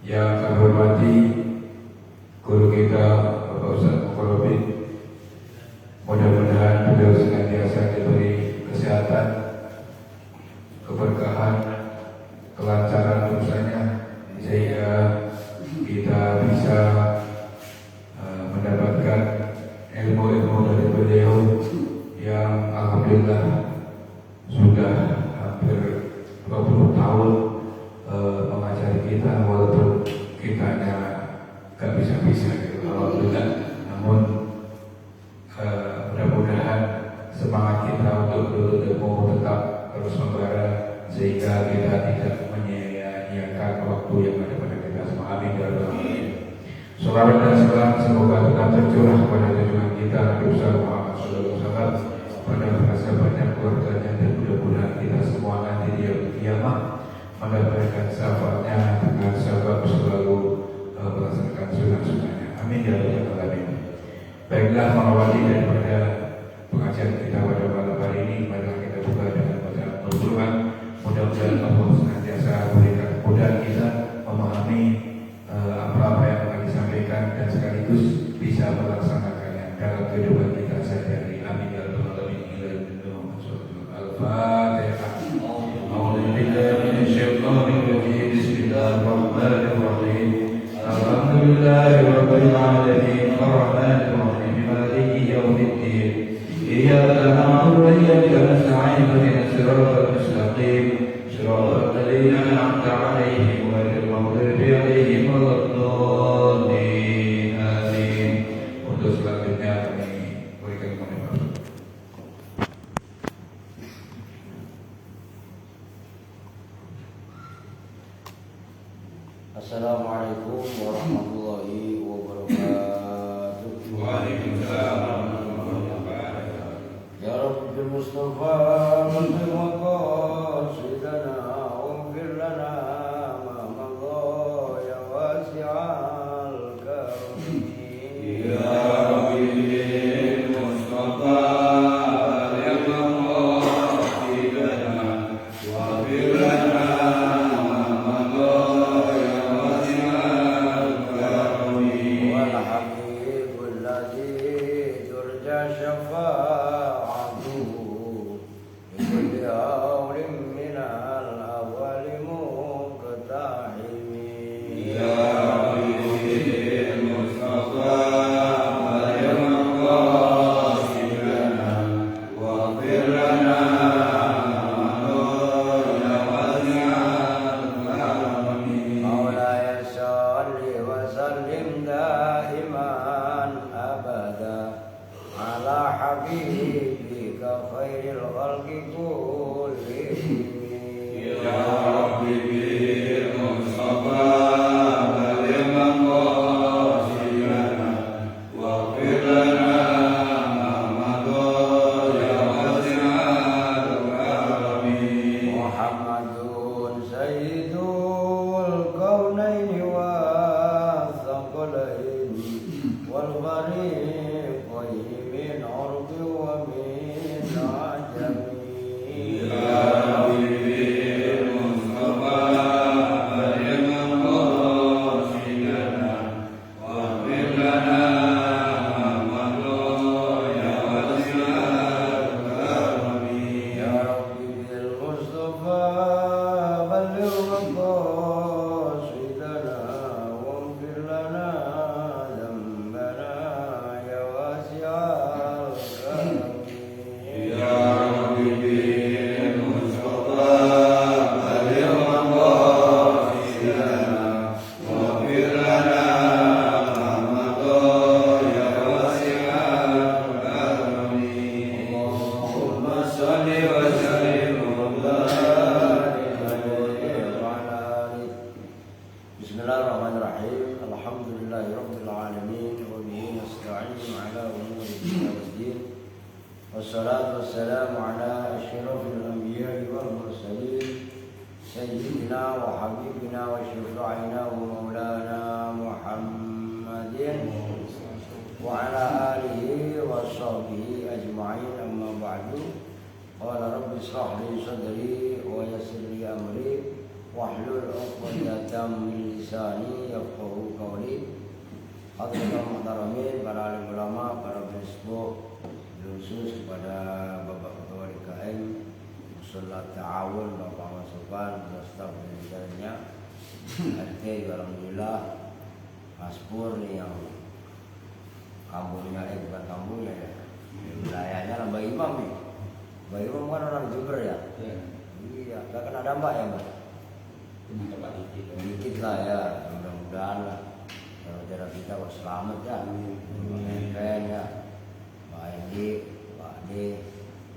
Yang kami hormati guru kita Bapak Ustaz Mukarrabin, mudah-mudahan beliau senantiasa diberi kesehatan, keberkahan, kelancaran urusannya, sehingga kita bisa mendapatkan ilmu-ilmu dari beliau yang alhamdulillah sudah hampir 20 tahun mengajari kita, walaupun kitanya gak bisa-bisa gitu, alhamdulillah. Namun mudah-mudahan semangat kita untuk menuntut ilmu tetap terus membara, sehingga kita tidak menyia-nyiakan waktu yang ada pada kita semua. Amin ya rabbal alamin. Salawat dan salam semoga tetap tercurah kepada junjungan kita Nabi besar Muhammad SAW, pada sahabatnya, keluarganya, dan mudah-mudahan kita semua nanti di yaumul qiyamah mendapatkan syafaatnya dengan sebab selalu melaksanakan sunnah-sunnahnya. Amin ya rabbal alamin. Baiklah, mengawali daripada pengajian kita pada malam hari ini, marilah kita buka dengan bacaan Al-Quran. Mudah-mudahan Allah senantiasa berikan kemudahan kita memahami apa-apa yang akan disampaikan dan sekaligus bisa melaksanakannya dalam kehidupan kita sehari-hari. Amin ya rabbal alamin. Al-Fatihah. Bismillahirrahmanirrahim. Alhamdulillahirabbil alamin, arrahmanir rahim, maliki yaumiddin. Iyyaka na'budu wa iyyaka nasta'in, ihdinas siratal mustaqim, siratal ladzina an'amta 'alaihim ghairil maghdubi 'alaihim waladdallin. Amin. Untuk selanjutnya kami berikan kepada Bapak. Assalamualaikum warahmatullahi wabarakatuh. Waalaikumsalam warahmatullahi wabarakatuh. Ya Rabbil Mustafa wal maqasidana waghfir lana ma madha ya wasi'al karami. Ya Rabbil Mustafa wal maqasidana waghfir lana Bismillahirrahmanirrahim. Alhamdulillahirabbil alamin wa bihi nasta'in ala umuri dunya waddin. Wassalatu wassalamu ala asyrafil anbiya'i wal mursalin, sayyidina wa habibina wa syafi'ina wa maulana Muhammadin wa ala alihi wa sahbihi ajma'in. Amma ba'du. Qala rabbi ishrah li sadri wa yassir li amri wahlul 'uqdatam min lisani yafqahu qawli. Hadirin muhtaramin, para alim ulama, para penisbuh, khusus kepada Bapak Ketua DKM Musola Ta'awun, Bapak Masukan, staf dan jajarannya, RT alhamdulillah, Mas Pur nih yang kampungnya, bukan kampungnya ya, wilayahnya lah Mbak Imam nih. Mbak Imam kan orang Jember ya? Iya, gak kena dampak ya Mbak? Dikit lah ya, mudah-mudahan lah. Saudara kita selamat ya, Ken ya, Pak Edi, Pak Ade,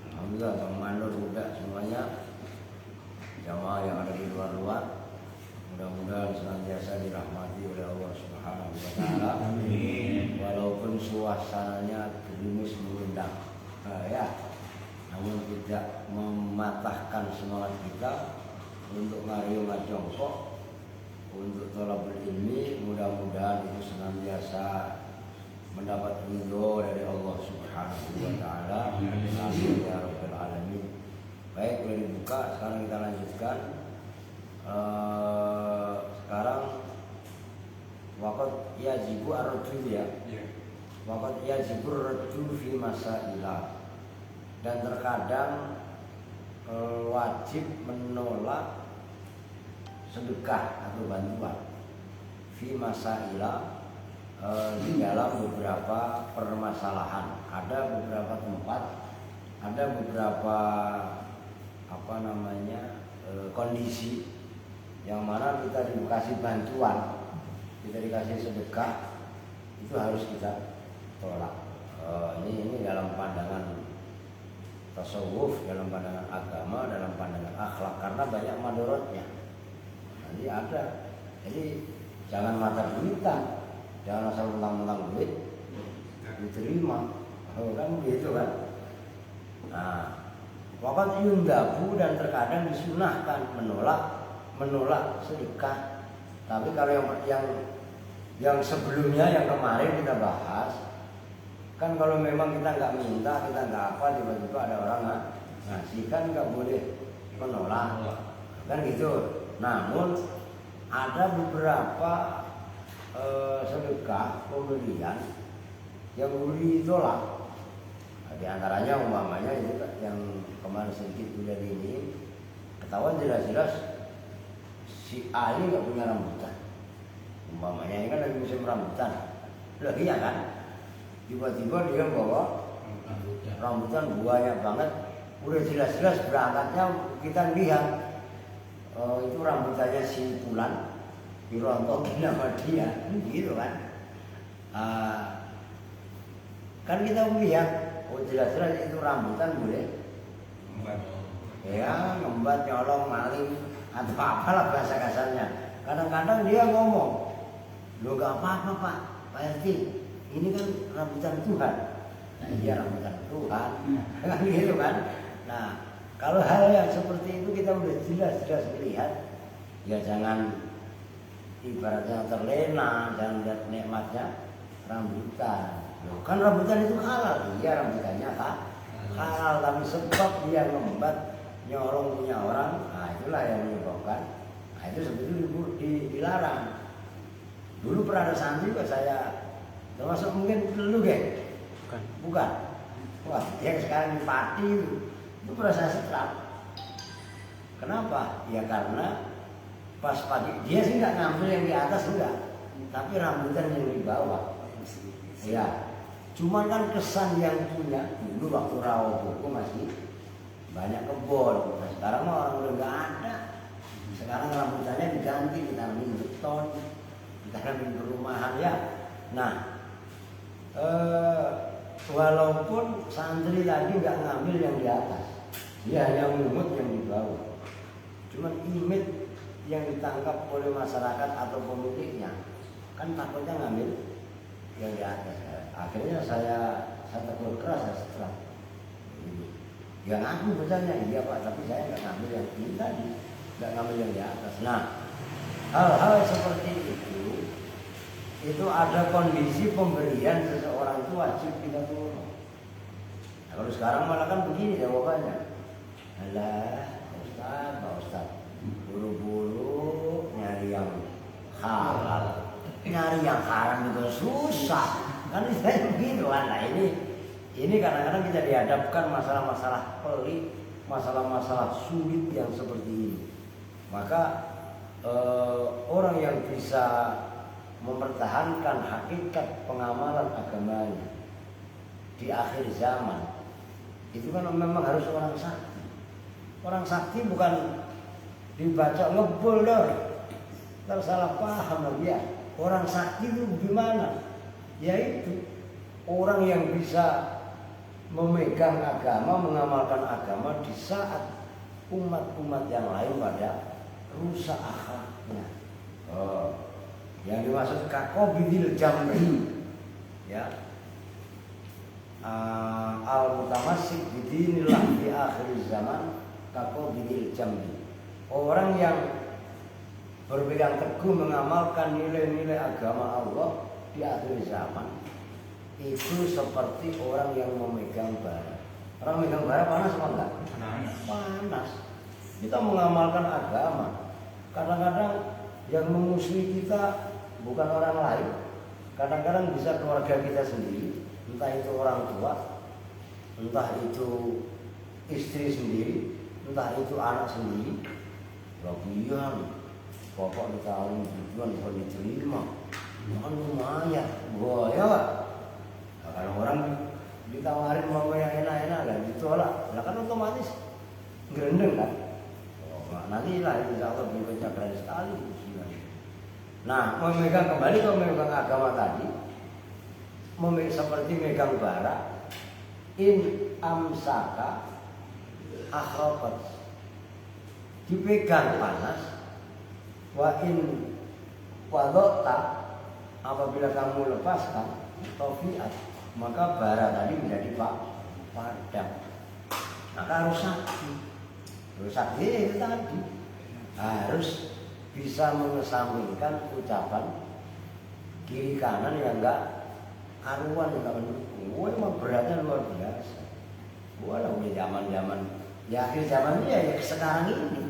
alhamdulillah Bang Manur juga semuanya, jamaah yang ada di luar-luar, mudah-mudahan senantiasa dirahmati oleh Allah Subhanahu wa Ta'ala. Walaupun suasananya gerimis mengundang, ya, namun tidak mematahkan semangat kita untuk ngariung ngajongkok, untuk thalabul ilmi. Mudah-mudahan itu senantiasa mendapat ridho dari Allah Subhanahu wa Ta'ala. Amin ya rabbal alamin. Baik, boleh dibuka. Sekarang kita lanjutkan. Sekarang waqad yajibu ar-rajul ya. Waqad yajibu ar-rajul fi masailah. Dan terkadang wajib menolak sedekah atau bantuan fi masailah, di dalam beberapa permasalahan. Ada beberapa tempat, ada beberapa kondisi yang mana kita dikasih bantuan, kita dikasih sedekah, itu harus kita tolak. Ini dalam pandangan tasawuf, dalam pandangan agama, dalam pandangan akhlak, karena banyak madorotnya. Nanti ada, jadi jangan mata duitan, jangan asal mentang-mentang duit diterima, kan gitu kan. Nah, waqad yundabu, dan terkadang disunahkan menolak sedekah. Tapi kalau yang sebelumnya, yang kemarin kita bahas, kan kalau memang kita nggak minta, kita nggak apa, tiba-tiba ada orang ngasih, kan nggak boleh menolak, kan gitu. Namun ada beberapa sedekah pemberian yang boleh ditolak. Nah, di antaranya umpamanya itu yang kemarin sedikit sudah ini ketahuan jelas-jelas si A ini nggak punya rambutan. Umpamanya ini kan lagi musim rambutan, loh iya kan? Tiba-tiba dia bawa rambutan banyak banget, udah jelas-jelas berangkatnya kita lihat itu rambutannya si Fulan, dirontokin sama dia, gitu kan? Kan kita lihat, oh jelas-jelas itu rambutan boleh, ya ngembat, nyolong, maling, atau apalah bahasa kasarnya. Kadang-kadang dia ngomong, lo gak apa-apa Pak RT, ini kan rambutan Tuhan. Nah iya rambutan Tuhan, kan gitu kan? Nah, kalau hal yang seperti itu kita udah jelas-jelas melihat, ya jangan ibaratnya terlena, jangan lihat nikmatnya rambutan. Loh, kan rambutan itu halal, iya rambutannya halal, tapi sebab dia ngembat, nyolong punya orang, nah itulah yang menyebabkan. Nah itu sebetulnya dilarang. Dulu pernah ada santri ke saya, termasuk mungkin dulu geng, bukan? Wah dia sekarang di Pati itu pernah saya setrap. Kenapa? Ya karena pas pagi dia sih nggak ngambil yang di atas, enggak, tapi rambutan yang di bawah. Ya, cuman kan kesan yang punya dulu waktu Rawobuku masih banyak kebun. Nah, sekarang orang udah nggak ada. Sekarang rambutannya diganti, ditanamin beton, ditanamin perumahan ya. Nah, walaupun santri lagi nggak ngambil yang di atas, dia hanya mengut yang di bawah. Cuman image yang ditangkap oleh masyarakat atau pemiliknya, kan takutnya ngambil yang di atas. Akhirnya saya tegur keras, saya setelah yang aku bertanya, iya Pak, tapi saya nggak ngambil yang ini tadi, nggak ngambil yang di atas. Nah, hal-hal seperti itu ada kondisi pemberian seseorang itu wajib kita tolong. Nah, kalau sekarang malah kan begini jawabannya, alah Pak Ustaz, buru-buru nyari yang halal, nyari yang haram itu susah. Kan saya begitu kan. Nah ini kadang-kadang kita dihadapkan masalah-masalah pelik, masalah-masalah sulit yang seperti ini. Maka orang yang bisa mempertahankan hakikat pengamalan agamanya di akhir zaman itu kan memang harus orang sakti. Orang sakti bukan dibaca ngebul dong, tersalah paham lagi ya. Orang sakti itu gimana? Yaitu orang yang bisa memegang agama, mengamalkan agama di saat umat-umat yang lain pada rusak akhlaknya. Yang dimaksud kakobidil jamri, ya, al-mutamassik bidinillah di akhir zaman, kakobidil jamri. Orang yang berpegang teguh mengamalkan nilai-nilai agama Allah di akhir zaman itu seperti orang yang memegang bara. Orang memegang bara panas apa enggak? Panas. Kita mengamalkan agama. Kadang-kadang yang memusuhi kita bukan orang lain. Kadang-kadang bisa keluarga kita sendiri, entah itu orang tua, entah itu istri sendiri, entah itu anak sendiri. Lagian bapak ditawarin tujuan bukan diterima, kan lumayan, ya Pak. Nah, kalau orang ditawarin mau yang enak-enak dan ditolak, nah kan otomatis gerendeng kan. Nanti lah insya Allah berikutnya keren sekali. Nah, memegang kembali ke memegang agama tadi, seperti megang bara, in amsaka akhrafat, dipegang panas. Wa in wadota, apabila kamu lepaskan tofiat, maka bara tadi menjadi padam. Maka harus sakti. Harus sakti itu tadi harus bisa mengesampingkan ucapan kiri kanan yang enggak karuan, yang enggak mendukung. Wah, emang beratnya luar biasa. Wah, udah zaman-zaman ya akhir zaman ini ya sekarang ini.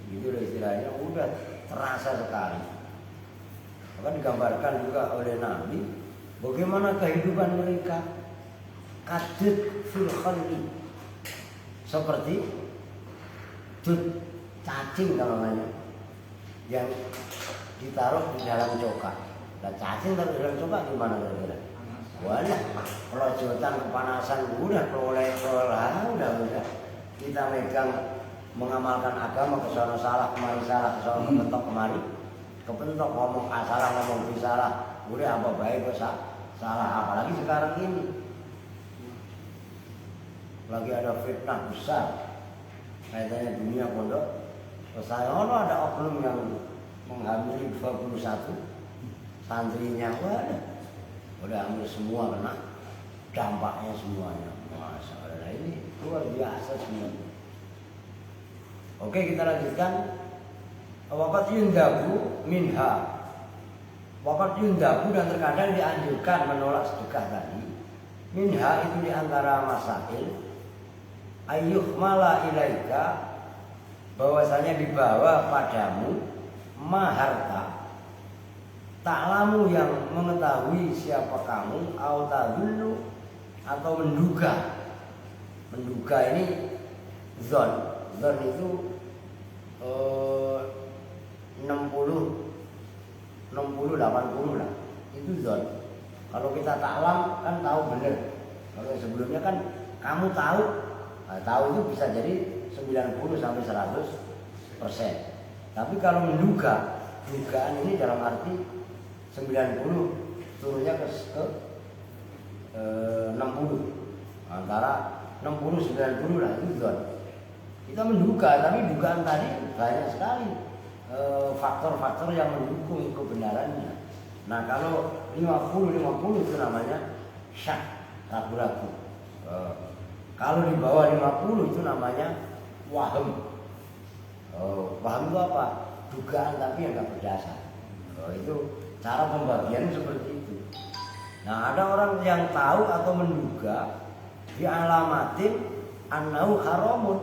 Gitu loh istilahnya, udah terasa sekali. Maka digambarkan juga oleh Nabi bagaimana kehidupan mereka kadut fil khalli, seperti dut cacing namanya yang ditaruh di dalam cokak. Nah, cacing taruh di dalam cokak gimana kira-kira? Wadah, pelojotan kepanasan udah udah kita megang mengamalkan agama, ke sana salah, kemari salah, ke sana kepentok, kemari kepentok, ngomong A salah, ngomong B salah, udah apa baik salah. Apalagi sekarang ini lagi ada fitnah besar kaitannya dunia pondok pesantren. Ada oknum yang menghamili 21 santrinya, udah ambil semua, kena dampaknya semuanya. Masya Allah, ini luar biasa semuanya. Oke, kita lanjutkan. Waqat yundabu minha. Waqat yundabu, dan terkadang dianjurkan menolak sedekah tadi. Minha itu diantara masail ayyuhmala ilaika, bahwasanya dibawa padamu maharta ta'lamu, yang mengetahui siapa kamu, au tadullu, atau menduga. Menduga ini zon itu 60-80 lah, itu zon. Kalau kita taklam kan tahu benar. Kalau sebelumnya kan kamu tahu, nah, tahu itu bisa jadi 90-100%. Tapi kalau menduga, dugaan ini dalam arti 90 turunnya ke 60, antara 60-90 lah, itu zon. Kita menduga, tapi dugaan tadi banyak sekali faktor-faktor yang mendukung kebenarannya. Nah, kalau 50-50 itu namanya syak, ragu-ragu. Kalau di bawah 50 itu namanya waham. Waham itu apa? Dugaan tapi yang nggak berdasar. Itu cara pembagian seperti itu. Nah, ada orang yang tahu atau menduga dialamatin annahu haramun,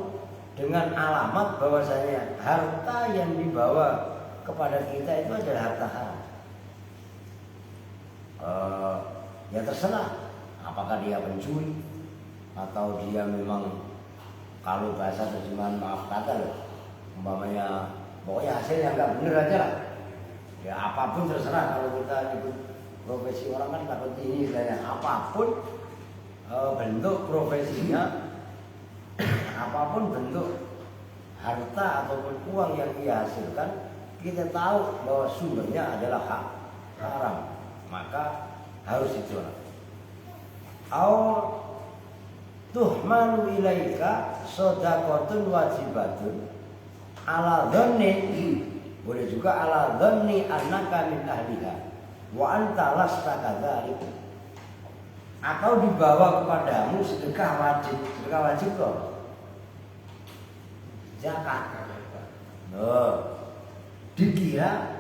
dengan alamat bahwasanya harta yang dibawa kepada kita itu adalah harta haram. Ya terserah, apakah dia pencuri atau dia memang, kalau bahasa terjemahan maaf kata loh, umpamanya pokoknya hasilnya nggak bener aja lah. Ya apapun terserah, kalau kita ikut profesi orang kan takut ini istilahnya, apapun bentuk profesinya, apapun bentuk harta ataupun uang yang ia hasilkan, kita tahu bahwa sumbernya adalah haram, maka harus ditolak. Tuhmanu ilaika shadaqatun wajibatun ala dhanni, boleh juga ala dhanni annaka min ahliha wa anta lasta kadzalik, atau dibawa kepadamu sedekah wajib loh, zakat. Dikira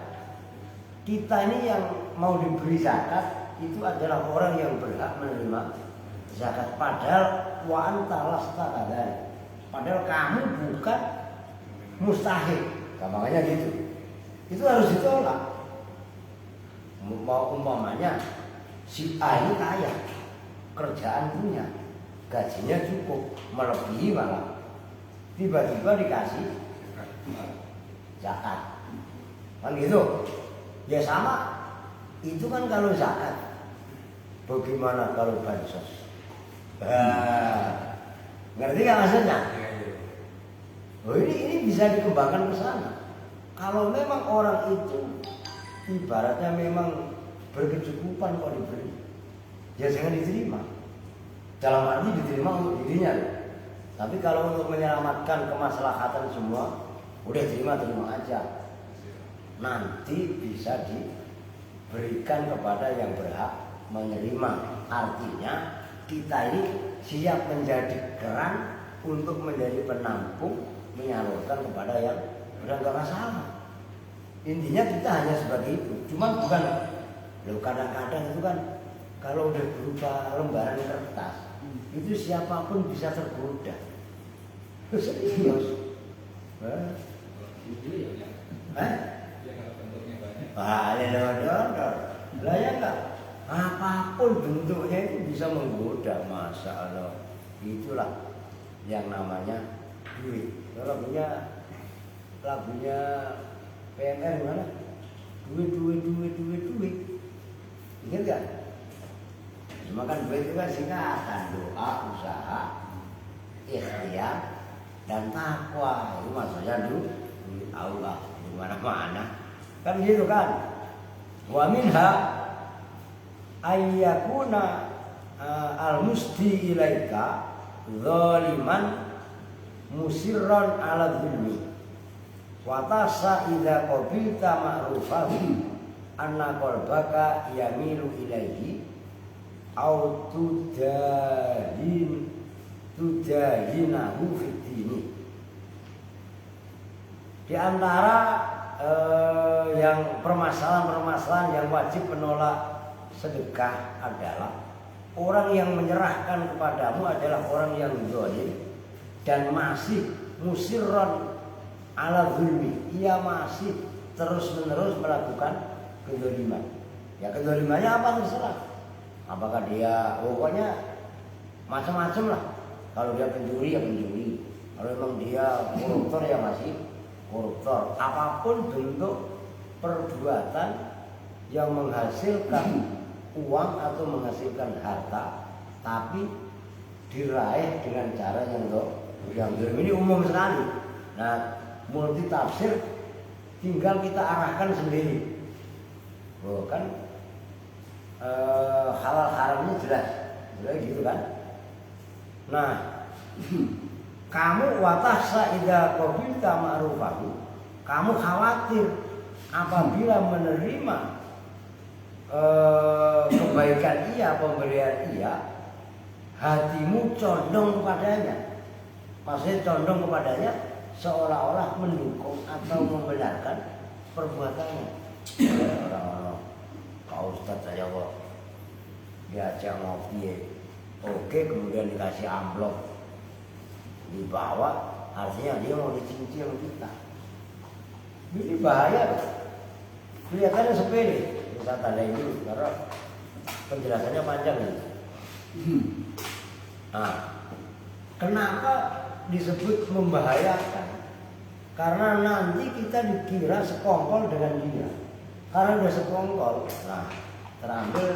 kita ini yang mau diberi zakat itu adalah orang yang berhak menerima zakat, padahal wa anta lasta kadzalik, padahal kamu bukan mustahil, gampangnya gitu. Itu harus ditolak. Mau umpamanya si A ini kaya, kerjaan punya, gajinya cukup, melebihi malah, tiba-tiba dikasih zakat, kan gitu. Ya sama, itu kan kalau zakat. Bagaimana kalau bansos? Ngerti nggak maksudnya? Oh, ini bisa dikembangkan ke sana. Kalau memang orang itu ibaratnya memang berkecukupan kok diberi, ya jangan diterima. Dalam arti diterima untuk dirinya loh. Tapi kalau untuk menyelamatkan kemaslahatan semua, udah terima aja. Nanti bisa diberikan kepada yang berhak menerima. Artinya kita ini siap menjadi keran untuk menjadi penampung, menyalurkan kepada yang beragam masalah. Intinya kita hanya sebagai itu. Cuma bukan loh, kadang-kadang itu kan kalau udah berupa lembaran kertas, itu siapapun bisa tergoda. Serius. Lah ya enggak. Apapun bentuknya itu bisa menggoda, Masya Allah. Itulah yang namanya duit. Kalau lagunya PNR mana? Duit. Ingat gak? Cuma kan duit itu kan singkatan, doa, usaha, ikhtiar, dan takwa. Itu maksudnya duit Allah di mana-mana. Kan gitu kan? Wa minha ayyakuna al-musti ilaika zaliman musirran ala dhulmi wa tasa idza qabilta ma'rufahu anna qalbaka yamilu ilaihi au tudahinahu fid dini. Di antara yang permasalahan yang wajib menolak sedekah adalah orang yang menyerahkan kepadamu adalah orang yang zalim dan masih musirron ala zulmi, ia masih terus-menerus melakukan kezaliman. Ya kezalimannya apa terserah. Apakah dia pokoknya macam-macam lah. Kalau dia pencuri ya pencuri. Kalau memang dia koruptor ya masih koruptor. Apapun bentuk perbuatan yang menghasilkan uang atau menghasilkan harta, tapi diraih dengan cara yang zalim, ini umum sekali. Nah, multi tafsir tinggal kita arahkan sendiri. Kan halal haramnya jelas gitu kan. Nah, kamu watahsa idza qabilta ma'rufahu, kamu khawatir apabila menerima kebaikan ia, pemberian ia, hatimu condong kepadanya. Maksudnya condong kepadanya seolah-olah mendukung atau membenarkan perbuatannya. Orang-orang, Pak Ustadz saya kok diajak ngopi, oke, kemudian dikasih amplop, dibawa, artinya dia mau dicincin kita. Ini bahaya. Kelihatannya sepele. Kita tandain dulu karena penjelasannya panjang ini. Nah, kenapa disebut membahayakan? Karena nanti kita dikira sekongkol dengan dia. Karena udah sekongkol. Nah, terambil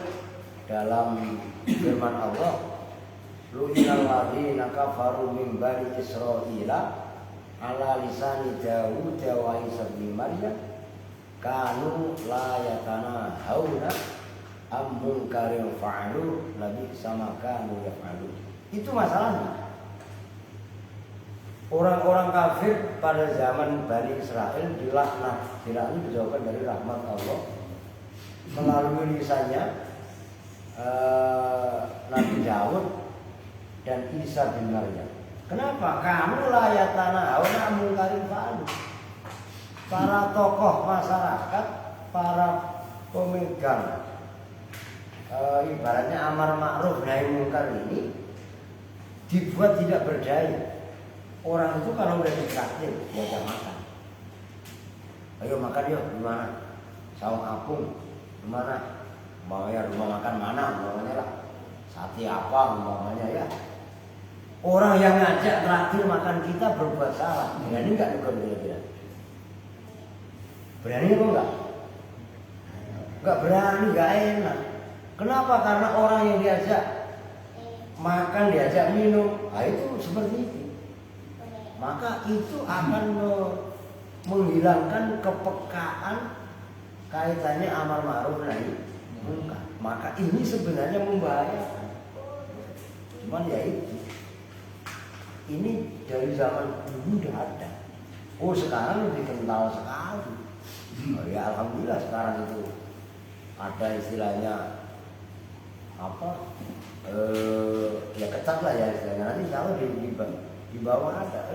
dalam firman Allah, lu'inal ladzina kafaru min bani Israila ala lisani Dawud wa Isa bin Maryam kanu la yatanahawna am munkarin fa'alu nabi sama kanu yaf'alu. Itu masalahnya. Orang-orang kafir pada zaman Bani Israel dilaknat, dijauhkan dari rahmat Allah melalui lisannya Nabi Daud dan Isa bin Maryam. Kenapa? Kamu layak tanah awna mungkarin fa'alu. Para tokoh masyarakat, para pemegang ibaratnya amar ma'ruf nahi mungkar ini dibuat tidak berdaya. Orang itu kalau udah ditraktir diajak makan, ayo makan yuk, di mana? Saung apung, di mana? Umpamanya rumah makan mana? Umpamanya lah, sate apa? Umpamanya ya. Orang yang ngajak traktir makan kita berbuat salah. Berani nggak negur kira-kira? Berani apa enggak? Nggak berani, nggak enak. Kenapa? Karena orang yang diajak makan, diajak minum, nah itu seperti itu. Maka itu akan menghilangkan kepekaan kaitannya amar ma'ruf nahi munkar. Maka ini sebenarnya membahayakan. Cuman ya itu. Ini dari zaman dulu udah ada. Oh sekarang lebih kental sekali. Oh, ya alhamdulillah sekarang itu ada istilahnya apa? Ya ketat lah ya istilahnya. Nanti kalau di bawah ada.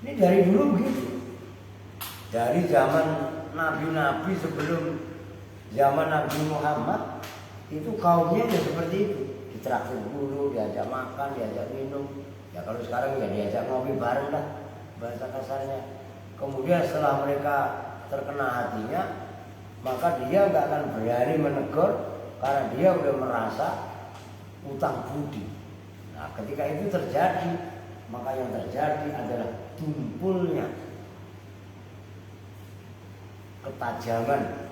Ini dari dulu begitu. Dari zaman nabi-nabi sebelum zaman Nabi Muhammad itu kaumnya ya seperti itu. Ditraktir dulu, diajak makan, diajak minum. Ya kalau sekarang ya diajak ngopi bareng lah bahasa kasarnya. Kemudian setelah mereka terkena hatinya, maka dia nggak akan berani menegur karena dia udah merasa utang budi. Nah ketika itu terjadi, maka yang terjadi adalah tumpulnya ketajaman,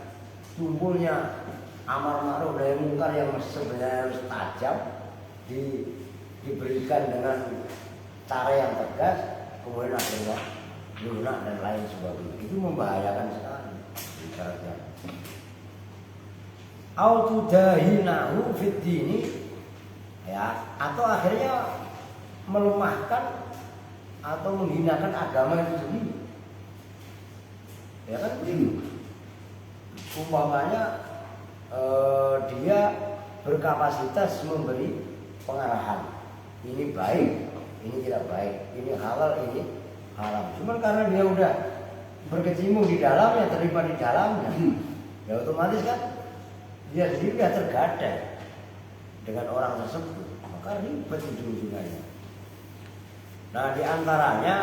tumpulnya amar ma'ruf nahi munkar yang sebenarnya harus tajam diberikan dengan cara yang tegas, kemudian akhirnya lunak dan lain sebagainya. Itu membahayakan sekali. Autudahinahu fid dini, ya, atau akhirnya melemahkan atau menghinakan agama itu sendiri. Ya kan begitu. Umpamanya dia berkapasitas memberi pengarahan. Ini baik, ini tidak baik, ini halal, ini haram. Cuman karena dia udah berkecimpung di dalamnya, terlibat di dalamnya, ya otomatis kan dia sendiri sudah tergadai dengan orang tersebut. Maka ribet ujung-ujungnya. Nah di antaranya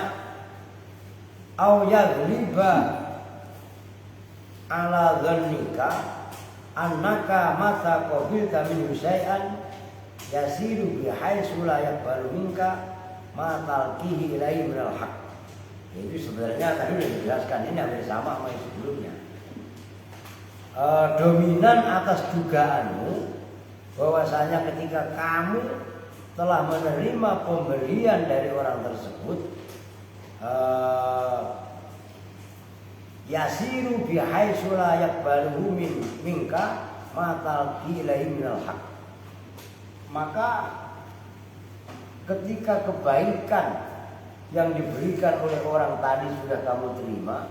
au yaghliba ala dhannika annaka mata qabilta min syai'an yasiru bi haitsu la yaqbalu minka ma talqihi ilaihi min al-haq. Itu sebenarnya tadi sudah dijelaskan, ini hampir sama yang sebelumnya. Dominan atas dugaanmu bahwasanya ketika kamu telah menerima pemberian dari orang tersebut, yasiru bihaitsu la yaqbaluhu minka ma talqi ilaihi minal haq. Maka ketika kebaikan yang diberikan oleh orang tadi sudah kamu terima,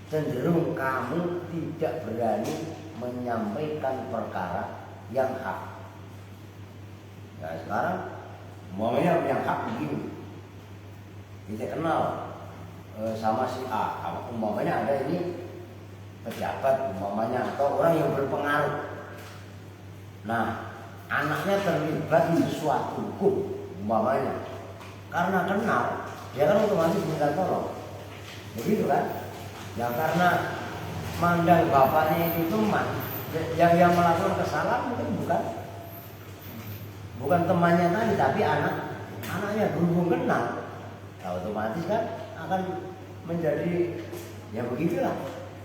cenderung kamu tidak berani menyampaikan perkara yang hak. Nah sekarang umpamanya yang hak begini, kita kenal sama si A, umpamanya ada ini pejabat umpamanya atau orang yang berpengaruh. Nah anaknya terlibat di sesuatu hukum umpamanya, karena kenal dia kan otomatis minta tolong, begitu kan? Ya karena mandang bapaknya itu teman, yang melakukan kesalahan mungkin bukan temannya tadi, tapi anaknya berhubung kenal, nah, otomatis kan akan menjadi ya begitulah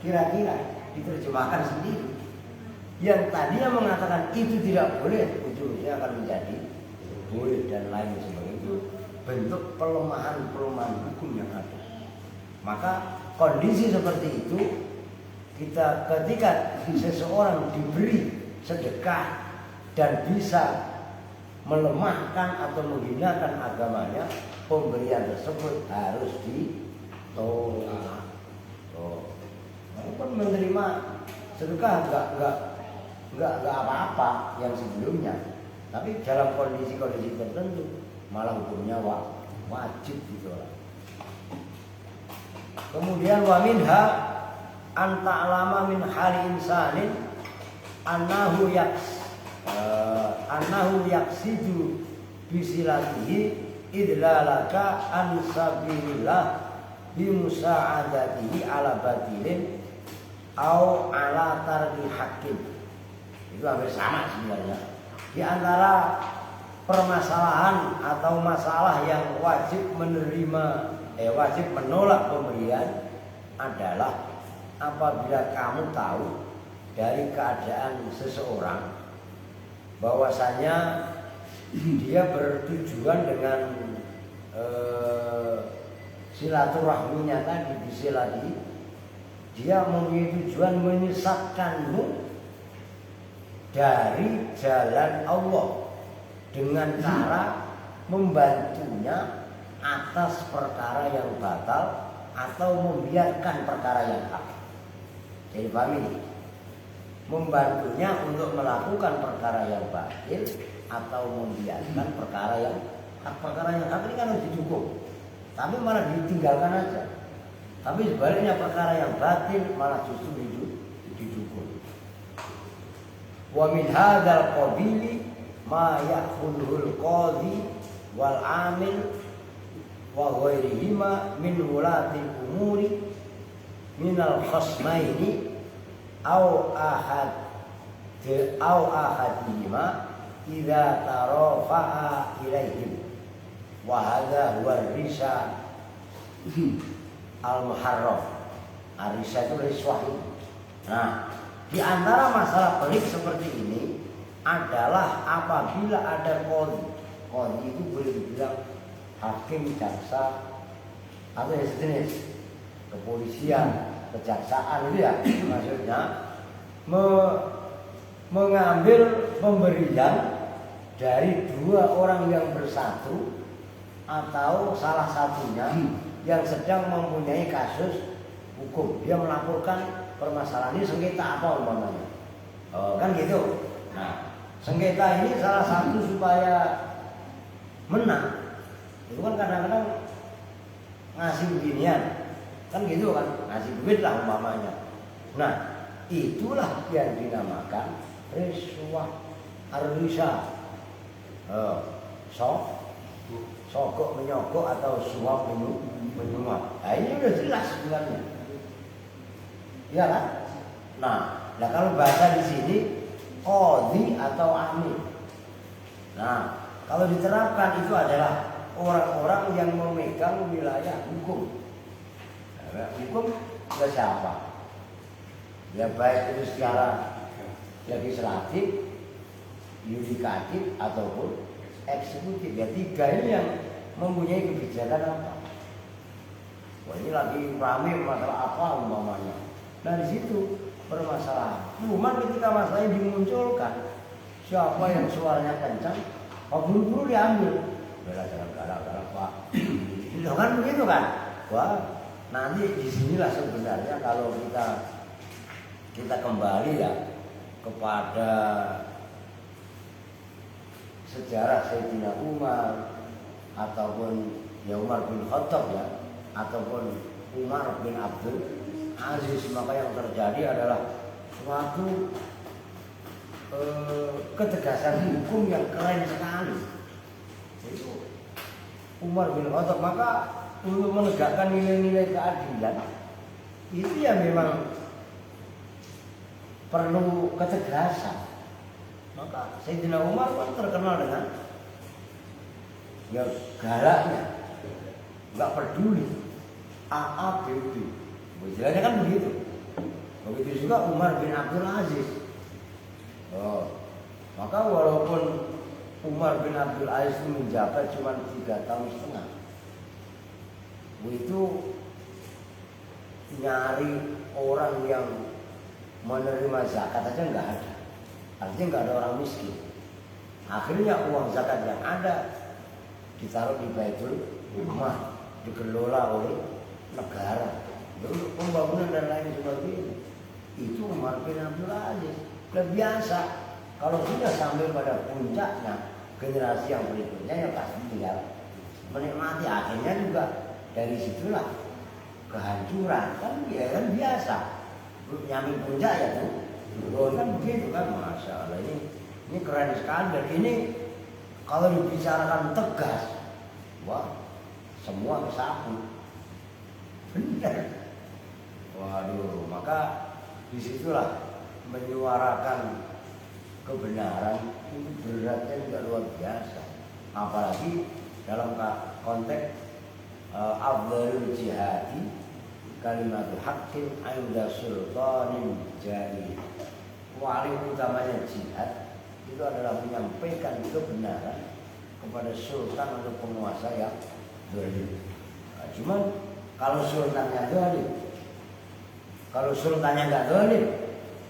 kira-kira diterjemahkan sendiri. Yang tadinya mengatakan itu tidak boleh, ujungnya akan menjadi boleh dan lain sebagainya. Itu bentuk pelemahan hukum yang ada. Maka kondisi seperti itu ketika seseorang diberi sedekah dan bisa melemahkan atau menghinakan agamanya, pemberian tersebut harus ditolak. Walaupun menerima sedekah enggak apa-apa yang sebelumnya, tapi dalam kondisi-kondisi tertentu malah hukumnya wajib ditolak. Kemudian wa minha an ta'lama min hali insanin annahu yaksidu bisilatihi idlalaka an sabilillah bimusa'adatihi ala batilin au ala tarki hakim. Itu hampir sama sebenarnya. Di antara permasalahan atau masalah yang wajib menolak pemberian adalah apabila kamu tahu dari keadaan seseorang bahwasanya dia bertujuan dengan silaturahminya tadi disilati, dia mempunyai tujuan menyesatkanmu dari jalan Allah dengan cara membantunya atas perkara yang batal atau membiarkan perkara yang hak. Jadi paham ini? Membantunya untuk melakukan perkara yang batil atau membiarkan perkara yang hak. Perkara yang hak ini kan harus didukung, tapi malah ditinggalkan aja. Tapi sebaliknya perkara yang batil malah justru didukung. Wa min hadzal qabili ma ya'khudhul qadhi wal 'amil wa ghairihima min wulatil umuri minal khasmaini au ahadihima idza tarafa'a ilaihim wa hadza huwa risa al-muharram. Arisa itu riswah. Nah, di antara masalah pelik seperti ini adalah apabila ada qadhi itu boleh dibilang hakim, jaksa atau yang sejenis, kepolisian, kejaksaan itu ya, maksudnya mengambil pemberian dari dua orang yang bersatu atau salah satunya yang sedang mempunyai kasus hukum. Dia melaporkan permasalahan ini, sengketa apa umpamanya, kan gitu. Nah, sengketa ini salah satu supaya menang itu kan kadang-kadang ngasih beginian, kan gitu kan, ngasih duit lah umpamanya. Nah, itulah yang dinamakan riswah ar-risa. Sogok menyogok atau suap menyuap. Nah, ini udah jelas sebenarnya. Iya kan? Nah, kalau bahasa di sini qadhi atau amil. Nah, kalau diterapkan itu adalah orang-orang yang memegang wilayah hukum. Nah, hukum ke siapa? Ya baik itu secara legislatif, yudikatif ataupun eksekutif. Ya tiga ini yang mempunyai kebijakan apa? Wah, ini lagi rame masalah apa umpamanya. Nah, di situ bermasalah. Cuma ketika masalah ini dimunculkan, siapa yang suaranya kencang, buru-buru diambil. Bela jangan galak-galak Pak. Itu kan begitu kan? Wah, nanti disinilah sebenarnya kalau kita kembali ya kepada sejarah Sayyidina Umar ataupun ya Umar bin Khattab ya, ataupun Umar bin Abdul Aziz, maka yang terjadi adalah suatu ketegasan hukum yang keren sekali. Itu Umar bin Khattab, maka untuk menegakkan nilai-nilai keadilan itu ya memang perlu ketegasan. Maka Sayyidina Umar kan terkenal dengan ya galaknya, nggak peduli AABB. Istilahnya kan begitu. Begitu juga Umar bin Abdul Aziz. Maka walaupun Umar bin Abdul Aziz itu menjabat cuma 3 tahun setengah, itu nyari orang yang menerima zakat aja nggak ada. Artinya nggak ada orang miskin. Akhirnya uang zakat yang ada ditaruh di Baitul Mal, dikelola oleh negara untuk pembangunan dan lain sebagainya. Itu Umar bin Abdul Aziz. Biasa kalau sudah sampai pada puncaknya, generasi yang berikutnya yang pasti tinggal menikmati. Akhirnya juga dari situlah kehancuran, kan ya kan biasa. Nyampe puncak ya kan, kan begitu kan. Masya Allah, ini keren sekali. Dan ini kalau dibicarakan tegas, wah semua kesapu. Benar. Waduh, maka disitulah menyuarakan kebenaran itu beratnya juga luar biasa. Apalagi dalam konteks afdhalul jihadi kalimatul haqqin 'inda sultanin jahil. Paling utamanya jihad itu adalah menyampaikan kebenaran kepada sultan atau penguasa yang zalim. Nah, cuman kalau sultannya zalim, kalau sultannya nggak zalim,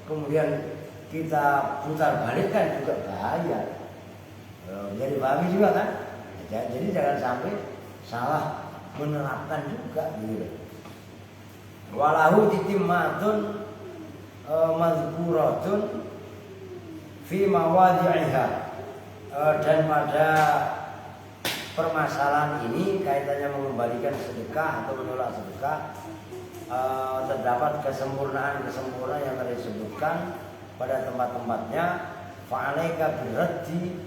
kemudian kita putar balikkan juga bahaya. Jadi pahami juga kan? Jadi jangan sampai salah menerapkan juga gitu. Walahu titimmatun mazkuratun fi mawadhi'iha. Dan pada permasalahan ini kaitannya mengembalikan sedekah atau menolak sedekah, terdapat kesempurnaan yang tadi disebutkan pada tempat-tempatnya. Fa'alaika birraddi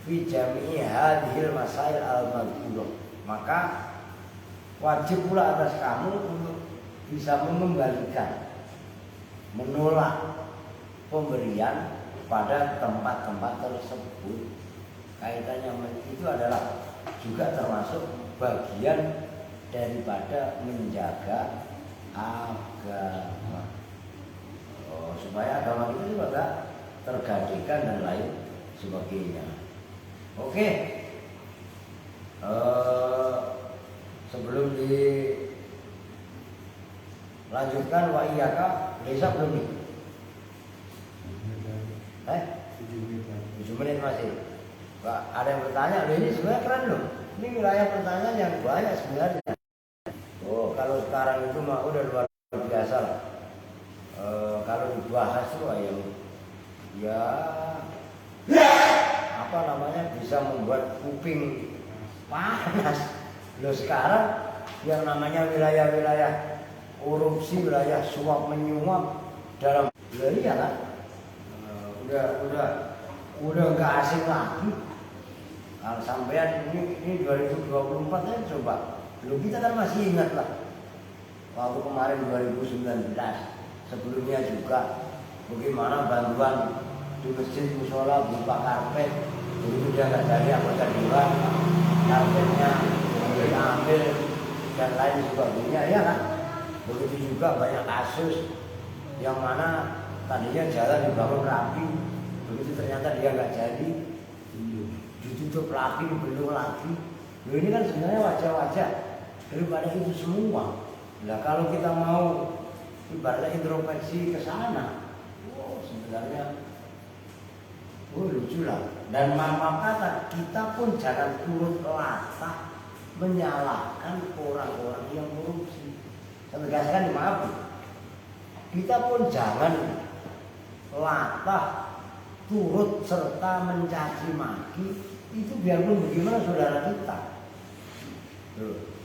fi jami'i hadhil masail al-madhkurah. Maka wajib pula atas kamu untuk bisa mengembalikan, menolak pemberian pada tempat-tempat tersebut. Kaitannya itu adalah juga termasuk bagian daripada menjaga agama, supaya agama kita juga gak tergadaikan dan lain sebagainya. Oke, sebelum dilanjutkan wa iyyaka desa belum nih? 7 menit masih. Pak, ada yang bertanya, loh ini sebenarnya keren loh. Ini wilayah pertanyaan yang banyak sebenarnya. Oh, kalau sekarang itu mah udah luar biasa lah. Kalau dibahas tuh ya apa namanya, bisa membuat kuping panas. Loh sekarang yang namanya wilayah-wilayah korupsi, wilayah suap menyuap dalam wilayah kan, udah nggak asing lagi. Kalau sampean ini 2024 ya coba. Lu kita kan masih ingat lah waktu kemarin 2019, sebelumnya juga bagaimana bantuan di masjid musola berupa karpet. Begitu dia nggak jadi anggota dewan, karpetnya diambil dan lain sebagainya, ya kan. Begitu juga banyak kasus yang mana tadinya jalan dibangun rapi, begitu ternyata dia nggak jadi, ditutup lagi, belum lagi. Loh, ini kan sebenarnya wajah-wajah daripada itu semua. Nah kalau kita mau ibaratnya introspeksi ke sana, sebenarnya lucu lah. Dan maaf kata, kita pun jangan turut latah menyalahkan orang-orang yang korupsi. Saya tegaskan, maaf, kita pun jangan latah turut serta mencaci maki. Itu biarpun bagaimana saudara kita.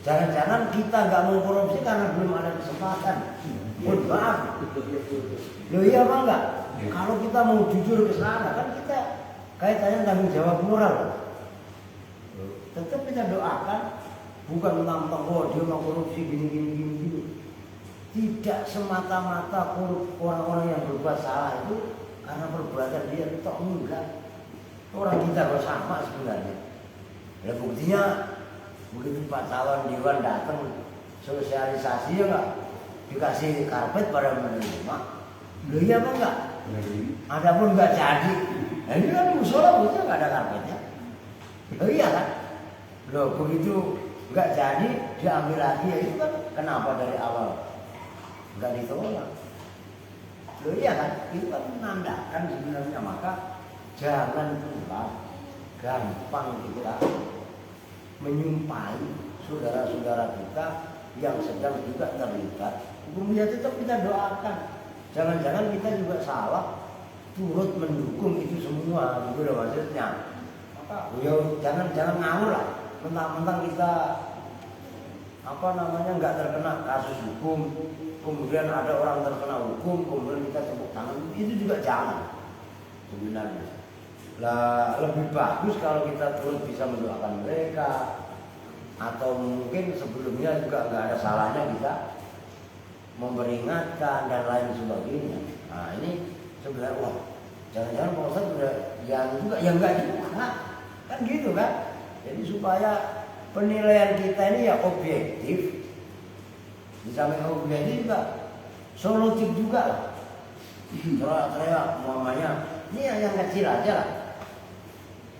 Jangan-jangan kita nggak mau korupsi karena belum ada kesempatan. Mohon maaf. Loh iya apa enggak? Kalau kita mau jujur ke sana, kan kita kaitannya tanggung jawab moral. Tetap kita doakan Bukan tentang oh dia mau korupsi gini. Tidak semata-mata orang-orang yang berbuat salah itu karena perbuatan dia toh enggak. Orang kita bersama sebenarnya. Ya buktinya begitu Pak calon Dewan datang sosialisasi ya enggak dikasih karpet pada menerima. Loh iya apa enggak? Adapun enggak jadi. Nah ini kan musola buktinya enggak ada karpetnya. Oh iya kan? Loh begitu enggak jadi diambil lagi ya itu kan kenapa dari awal enggak ditolak? Loh iya kan? Itu kan menandakan sebenarnya maka jangan pula gampang kita menyumpai saudara-saudara kita yang sedang juga terlibat. Hukumnya tetap kita doakan. Jangan-jangan kita juga salah turut mendukung itu semua, gitu loh maksudnya. Maka jangan ngawur lah. Mentang-mentang kita nggak terkena kasus hukum, kemudian ada orang terkena hukum, kemudian kita tepuk tangan, itu juga jangan sebenarnya. Lah lebih bagus kalau kita terus bisa mendoakan mereka, atau mungkin sebelumnya juga nggak ada salahnya kita memperingatkan dan lain sebagainya. Nah ini sebenarnya wah jangan-jangan Pak Ustadz sudah yang juga yang nggak juga kan gitu kan. Jadi supaya penilaian kita ini ya objektif, di samping objektif juga solutif juga lah. Saya umpamanya ini yang kecil aja lah.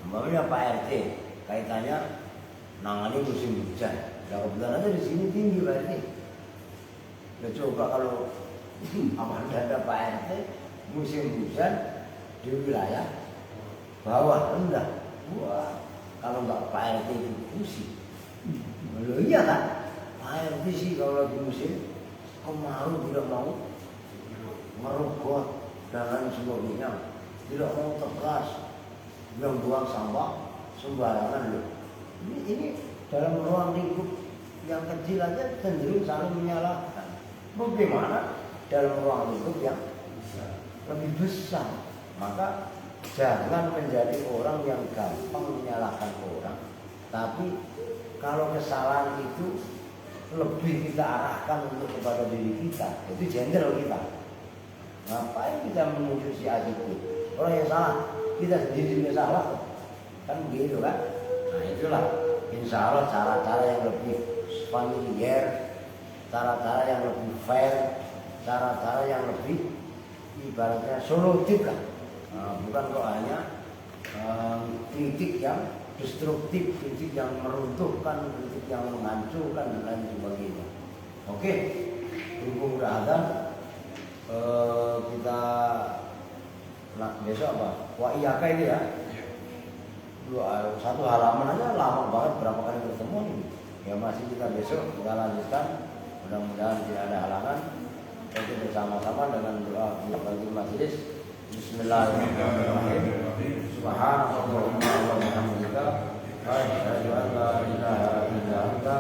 Umpamanya Pak RT kaitannya nangani musim hujan. Ya kebetulan aja di sini tinggi Pak RT. Ya coba kalau ada Pak RT musim hujan di wilayah bawah rendah, wah kalau nggak Pak RT itu pusing. Loh iya kan? Pak RT sih kalau lagi musim kemarau tidak mau merogoh dan lain sebagainya, tidak mau tegas yang buang sampah sembarangan loh. Ini dalam ruang lingkup yang kecil aja cenderung saling menyalahkan. Bagaimana dalam ruang lingkup yang lebih besar? Maka jangan menjadi orang yang gampang menyalahkan orang. Tapi kalau kesalahan itu lebih kita arahkan untuk kepada diri kita, itu jenderal kita. Ngapain kita menuju si A itu? Orang yang salah, kita sendiri juga salah. Kan begitu kan? Nah itulah insya Allah cara-cara yang lebih familiar, cara-cara yang lebih fair, cara-cara yang lebih ibaratnya solutif lah. Nah, bukan kok hanya kritik yang destruktif, kritik yang meruntuhkan, kritik yang menghancurkan dan lain sebagainya. Oke, berhubung udah ada kita besok apa? Wah iya kayak ini ya. Satu halaman aja lama banget, berapa kali bertemu ini. Ya masih kita besok kita lanjutkan. Mudah-mudahan tidak ada halangan. Kita bersama-sama dengan doa bagi majelis. Bismillahirrahmanirrahim. Subhanallah wa bihamdika. Asyhadu an la ilaha illa anta.